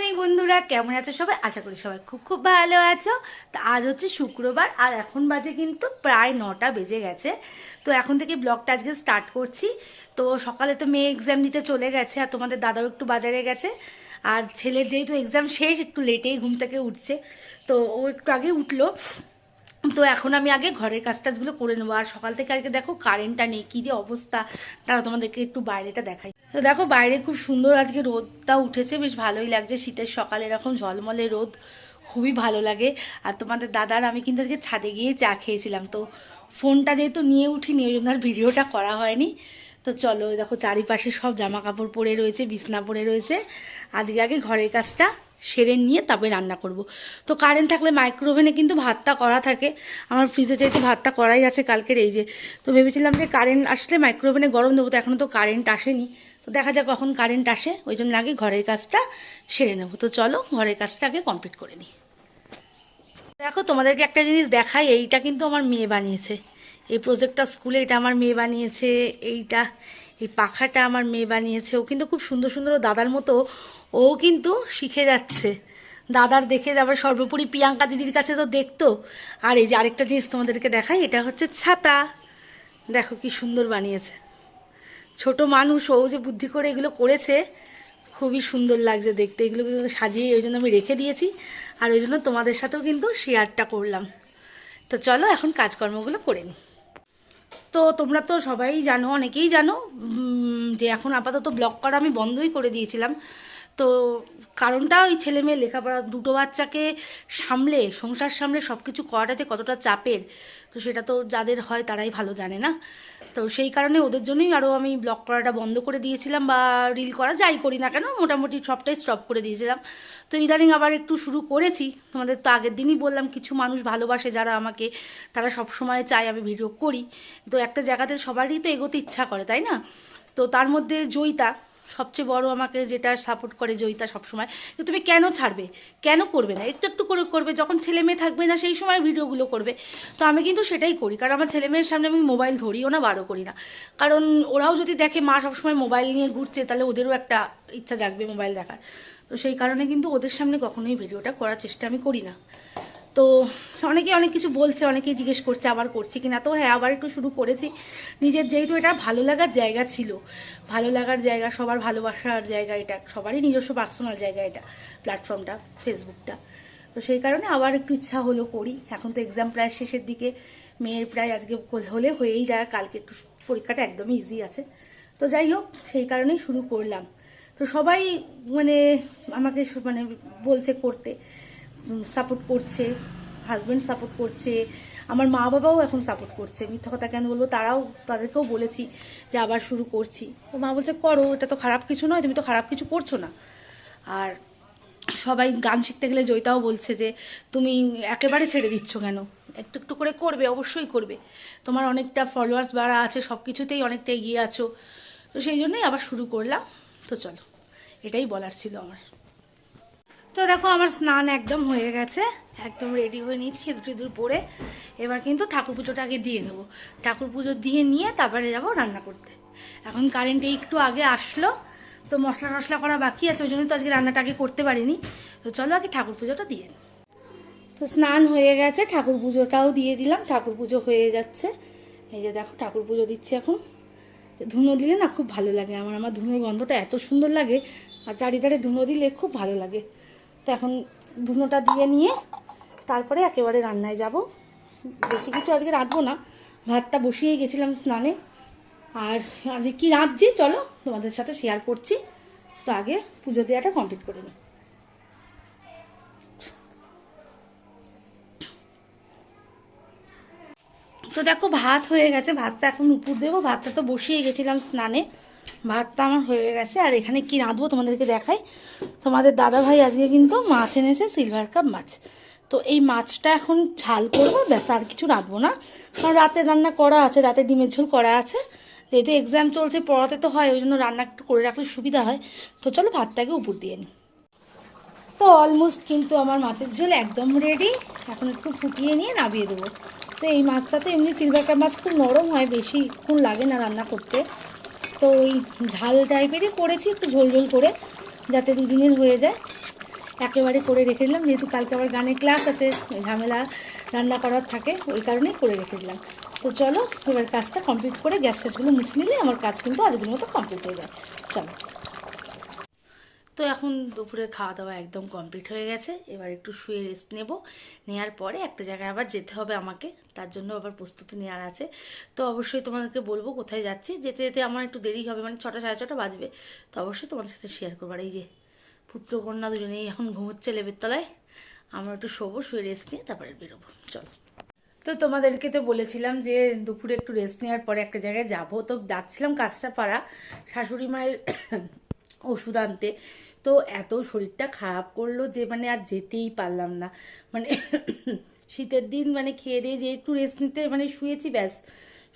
Morning বন্ধুরা, কেমন আছো সবাই? আশা করি সবাই খুব খুব ভালো আছো। তো আজ হচ্ছে শুক্রবার আর এখন বাজে কিন্তু প্রায় 9টা বেজে গেছে। তো এখন থেকে ব্লগটা আজকে স্টার্ট করছি। তো সকালে তো মেয়ে এক্সাম দিতে চলে গেছে আর তোমাদের দাদাও একটু বাজারে গেছে। আর ছেলের যেহেতু এক্সাম শেষ, একটু লেটেই ঘুম থেকে উঠছে, তো ও একটু আগে উঠলো। তো এখন আমি আগে ঘরের কাজ টাজগুলো করে নেবো। আর সকাল থেকে আজকে দেখো কারেন্টটা নেই, কী যে অবস্থা। তারা তোমাদেরকে একটু বাইরেটা দেখাই। তো দেখো বাইরে খুব সুন্দর আজকে রোদটা উঠেছে, বেশ ভালোই লাগছে। শীতের সকালে এরকম ঝলমলে রোদ খুবই ভালো লাগে। আর তোমাদের দাদার আমি কিন্তু আজকে ছাদে গিয়ে চা খেয়েছিলাম। তো ফোনটা যেহেতু নিয়ে উঠিনি, ওই জন্য আর ভিডিওটা করা হয়নি। তো চলো, দেখো চারিপাশে সব জামা কাপড় পরে রয়েছে, বিছনা পরে রয়েছে। আজকে আগে ঘরের কাজটা সেরে নিয়ে তবে রান্না করব। তো কারেন্ট থাকলে মাইক্রোওভেনে কিন্তু ভাতটা করা থাকে। আমার ফ্রিজে যেহেতু ভাতটা করাই আছে কালকের, এই যে, তো ভেবেছিলাম যে কারেন্ট আসলে মাইক্রোওভেনে গরম দেবো। তো এখনও তো কারেন্ট আসেনি, তো দেখা যাক কখন কারেন্ট আসে। ওই জন্য আগে ঘরের কাজটা সেরে নেবো। তো চলো ঘরের কাজটা আগে কমপ্লিট করে নিই। দেখো তোমাদেরকে একটা জিনিস দেখাই, এইটা কিন্তু আমার মেয়ে বানিয়েছে। এই প্রজেক্টটা স্কুলে এটা আমার মেয়ে বানিয়েছে। এই পাখাটা আমার মেয়ে বানিয়েছে। ও কিন্তু খুব সুন্দর সুন্দর, ও দাদার মতো ও কিন্তু শিখে যাচ্ছে। দাদার দেখে আবার সর্বোপরি প্রিয়াঙ্কা দিদির কাছে তো দেখতো। আর এই যে আরেকটা জিনিস তোমাদেরকে দেখাই, এটা হচ্ছে ছাতা। দেখো কি সুন্দর বানিয়েছে। ছোট মানুষ, ও যে বুদ্ধি করে এগুলো করেছে, খুবই সুন্দর লাগছে দেখতে। এগুলো সাজিয়ে ওই জন্য আমি রেখে দিয়েছি। আর ওই জন্য তোমাদের সাথেও কিন্তু শেয়ারটা করলাম। তো চলো এখন কাজকর্মগুলো করে নিই। তো তোমরা তো সবাই জানো, অনেকেই জানো, যে এখন আপাতত ব্লগ করা আমি বন্ধই করে দিয়েছিলাম। তো কারণটা ওই ছেলে মেয়ে লেখাপড়া, দুটো বাচ্চাকে সামলে, সংসার সামলে সব কিছু করাটা যে কতটা চাপের, তো সেটা তো যাদের হয় তারাই ভালো জানে না। তো সেই কারণে ওদের জন্যই আরও আমি ব্লগ করাটা বন্ধ করে দিয়েছিলাম, বা রিল করা যাই করি না কেন মোটামুটি সবটাই স্টপ করে দিয়েছিলাম। তো ইদানিং আবার একটু শুরু করেছি। তোমাদের তো আগের দিনই বললাম, কিছু মানুষ ভালোবাসে যারা আমাকে, তারা সব সময় চায় আমি ভিডিও করি। তো একটা জায়গাতে সবারই তো এগোতে ইচ্ছা করে, তাই না? তো তার মধ্যে জয়িতা সবচেয়ে বড় আমাকে যেটা সাপোর্ট করে, জয়িতা সবসময় যে তুমি কেন ছাড়বে, কেন করবে না, একটু একটু করে করবে, যখন ছেলে মেয়ে থাকবে না সেই সময় ভিডিওগুলো করবে। তো আমি কিন্তু সেটাই করি, কারণ আমার ছেলে মেয়ের সামনে আমি মোবাইল ধরিও না, বারও করি না। কারণ ওরাও যদি দেখে মা সবসময় মোবাইল নিয়ে ঘুরছে, তাহলে ওদেরও একটা ইচ্ছা জাগবে মোবাইল দেখার। তো সেই কারণে কিন্তু ওদের সামনে কখনোই ভিডিওটা করার চেষ্টা আমি করি না। তো অনেকে অনেক কিছু বলছে, অনেকেই জিজ্ঞেস করছে আবার করছি কিনা। তো হ্যাঁ, আবার একটু শুরু করেছি। নিজের যেহেতু এটা ভালো লাগার জায়গা ছিল, ভালো লাগার জায়গা, সবার ভালোবাসার জায়গা, এটা সবারই নিজস্ব পার্সোনাল জায়গা, এটা প্ল্যাটফর্মটা, ফেসবুকটা। তো সেই কারণে আবার একটু ইচ্ছা হলো করি। এখন তো এক্সাম প্রায় শেষের দিকে, মেয়ের প্রায় আজকে হলে হয়েই যায়, কালকে একটু পরীক্ষাটা একদমই ইজি আছে। তো যাই হোক, সেই কারণেই শুরু করলাম। তো সবাই মানে আমাকে মানে বলছে করতে, সাপোর্ট করছে, হাজব্যান্ড সাপোর্ট করছে, আমার মা বাবাও এখন সাপোর্ট করছে। মিথ্যা কথা কেন বলবো, তাদেরকেও বলেছি যে আবার শুরু করছি। তো মা বলছে করো, এটা তো খারাপ কিছু নয়, তুমি তো খারাপ কিছু করছো না। আর সবাই গান শিখতে গেলে জয়িতাও বলছে যে তুমি একেবারে ছেড়ে দিচ্ছ কেন, একটু একটু করে করবে, অবশ্যই করবে, তোমার অনেকটা ফলোয়ার্স বাড়া আছে, সব কিছুতেই অনেকটা এগিয়ে আছো। তো সেই জন্যই আবার শুরু করলাম। তো চলো, এটাই বলার ছিল আমার। তো দেখো আমার স্নান একদম হয়ে গেছে, একদম রেডি হয়ে নিয়েছি সিঁদুর টিঁদুর পরে। এবার কিন্তু ঠাকুর পুজোটা আগে দিয়ে নেবো। ঠাকুর পুজো দিয়ে নিয়ে তারপরে যাবো রান্না করতে। এখন কারেন্ট একটু আগে আসলো, তো মশলা টশলা করা বাকি আছে, ওই জন্য তো আজকে রান্নাটা আগে করতে পারিনি। তো চলো আগে ঠাকুর পুজোটা দিয়ে নিই। তো স্নান হয়ে গেছে, ঠাকুর পুজোটাও দিয়ে দিলাম, ঠাকুর পুজো হয়ে যাচ্ছে। এই যে দেখো ঠাকুর পুজো দিচ্ছি এখন। ধুনো দিলে না খুব ভালো লাগে আমার ধুনোর গন্ধটা এত সুন্দর লাগে, আর চারিধারে ধুনো দিলে খুব ভালো লাগে। তো এখন ধুনোটা দিয়ে নিয়ে তারপরে একেবারে রান্নায় যাব। বেশি কিছু আজকে রাঁধবো না, ভাতটা বসিয়ে গেছিলাম স্নানে। আর আজকে কি রাঁধছি চলো তোমাদের সাথে শেয়ার করছি। তো আগে পুজো দেওয়াটা কমপ্লিট করে নিই। তো দেখো ভাত হয়ে গেছে, ভাতটা এখন উপর দেবো। ভাতটা তো বসিয়ে গেছিলাম স্নানে, ভাতটা আমার হয়ে গেছে। আর এখানে কি রাঁধবো তোমাদেরকে দেখাই। তোমাদের দাদা ভাই আজকে কিন্তু মাছ এনেছে, সিলভার কাপ মাছ। তো এই মাছটা এখন ঝাল করবো, ব্যাস, আর কিছু রাঁধবো না। কারণ রাতে রান্না করা আছে, রাতে ডিমের ঝোল করা আছে। যেহেতু এক্সাম চলছে, পড়াতে তো হয়, ওই জন্য রান্না একটু করে রাখলে সুবিধা হয়। তো চলো ভাতটাকে উপর দিয়ে নিই। তো অলমোস্ট কিন্তু আমার মাছের ঝোল একদম রেডি। এখন একটু ফুটিয়ে নিয়ে নামিয়ে দেবো। তো এই মাছটা তো এমনি সিলভার কাপ মাছ, খুব নরম হয়, বেশিক্ষণ লাগে না রান্না করতে। তো ওই ঝাল টাইপেরই করেছি, একটু ঝোল ঝোল করে, যাতে দুদিনের হয়ে যায়। একেবারে করে রেখে দিলাম, যেহেতু কালকে আবার গানের ক্লাস আছে, ঝামেলা রান্না করার থাকে, ওই কারণেই করে রেখে দিলাম। তো চলো এবার কাজটা কমপ্লিট করে গ্যাস ট্যাসগুলো মুছে নিলে আমার কাজ কিন্তু আজকের মতো কমপ্লিট হয়ে যায়। চলো। তো এখন দুপুরের খাওয়া দাওয়া একদম কমপ্লিট হয়ে গেছে, এবার একটু শুয়ে রেস্ট নেব। নেওয়ার পরে একটা জায়গায় আবার যেতে হবে আমাকে, তার জন্য আবার প্রস্তুতি নেওয়ার আছে। তো অবশ্যই তোমাদেরকে বলবো কোথায় যাচ্ছি। যেতে যেতে আমার একটু দেরি হবে, মানে 6টা সাড়ে 6টা বাজবে। তো অবশ্যই তোমাদের সাথে শেয়ার করবো। আর এই যে পুত্রকন্যা দুজনেই এখন ঘুমোচ্ছে লেবের তলায়, আমরা একটু শোবো, শুয়ে রেস্ট নিয়ে তারপরে বেরোবো। চলো। তো তোমাদেরকে তো বলেছিলাম যে দুপুরে একটু রেস্ট নেওয়ার পরে একটা জায়গায় যাবো। তো যাচ্ছিলাম কাঁচরাপাড়া শাশুড়ি মায়ের ওষুধ আনতে। তো এত শরীরটা খারাপ করলো যে মানে আর যেতেই পারলাম না। মানে শীতের দিন মানে খেয়ে দিয়ে যে একটু রেস্ট নিতে মানে শুয়েছি, ব্যাস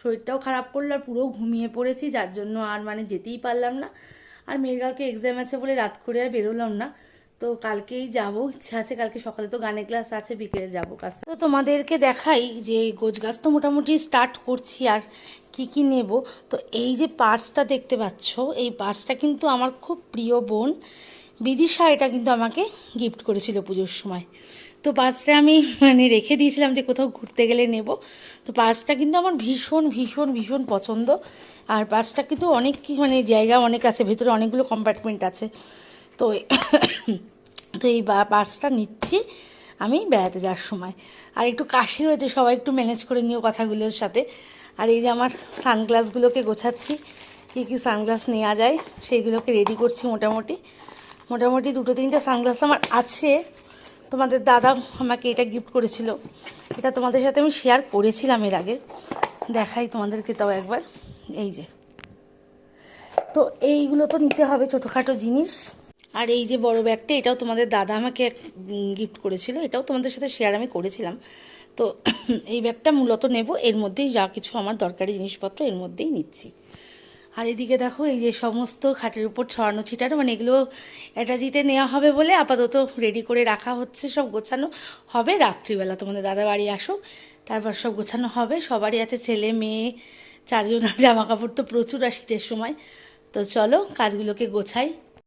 শরীরটাও খারাপ করলো আর পুরো ঘুমিয়ে পড়েছি, যার জন্য আর মানে যেতেই পারলাম না। আর মেয়ের কালকে এক্সাম আছে বলে রাত করে আর বেরোলাম না। তো কালকেই যাবো, ইচ্ছা আছে। কালকে সকালে তো গানের ক্লাস আছে, বিকেলে যাবো কাজ। তো তোমাদেরকে দেখাই যে গোছগাছ তো মোটামুটি স্টার্ট করছি। আর কি কি নেব, তো এই যে পার্সটা দেখতে পাচ্ছ, এই পার্সটা কিন্তু আমার খুব প্রিয় বোন বিদিশা এটা কিন্তু আমাকে গিফট করেছিল পুজোর সময়। তো পার্সটা আমি মানে রেখে দিয়েছিলাম যে কোথাও ঘুরতে গেলে নেব। তো পার্সটা কিন্তু আমার ভীষণ ভীষণ ভীষণ পছন্দ। আর পার্সটা কিন্তু অনেক মানে জায়গা অনেক আছে, ভেতরে অনেকগুলো কম্পার্টমেন্ট আছে। তো তো এই পার্সটা নিচ্ছি আমি বেড়াতে যাওয়ার সময়। আর একটু কাশি হয়েছে, সবাই একটু ম্যানেজ করে নিও কথাগুলোর সাথে। আর এই যে আমার সানগ্লাসগুলোকে গোছাচ্ছি, কী কী সানগ্লাস নেওয়া যায় সেইগুলোকে রেডি করছি। মোটামুটি 2-3টে সানগ্লাস আমার আছে। তোমাদের দাদা আমাকে এটা গিফট করেছিল, এটা তোমাদের সাথে আমি শেয়ার করেছিলাম এর আগে, দেখাই তোমাদেরকে তাও একবার। এই যে, তো এইগুলো তো নিতে হবে, ছোটোখাটো জিনিস। আর এই যে বড় ব্যাগটা, এটাও তোমাদের দাদা আমাকে গিফট করেছিল, এটাও তোমাদের সাথে শেয়ার আমি করেছিলাম। তো এই ব্যাগটা মূলত নেব, এর মধ্যেই যা কিছু আমার দরকারি জিনিসপত্র এর মধ্যেই নিচ্ছি। আর এদিকে দেখো এই যে সমস্ত খাটের উপর ছড়ানো ছিটানো, মানে এগুলো অ্যাটাচিতে নেওয়া হবে বলে আপাতত রেডি করে রাখা হচ্ছে। সব গোছানো হবে রাত্রিবেলা, তোমাদের দাদা বাড়ি আসুক, তারপর সব গোছানো হবে। সবারই আছে, ছেলে মেয়ে 4 জনের জামা কাপড় তো প্রচুর, আর শীতের সময়। তো চলো কাজগুলোকে গোছাই।